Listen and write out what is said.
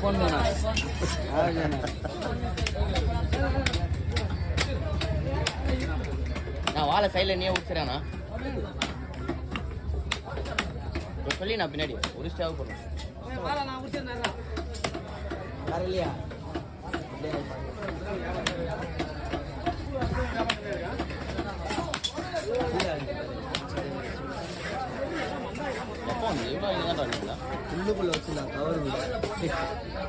பண்ணுண்ணா நான் வாழை சைடில் நீயே உடிச்சிடறேண்ணா சொல்லி நான் பின்னாடி ஒரு ஸ்டாவ் போடுறேன் வேறு இல்லையா எப்போ வந்து எவ்வளோ இதுதான் வரீங்களா உள்ளுக்குள்ளே வச்சு நான் கவர் இல்லை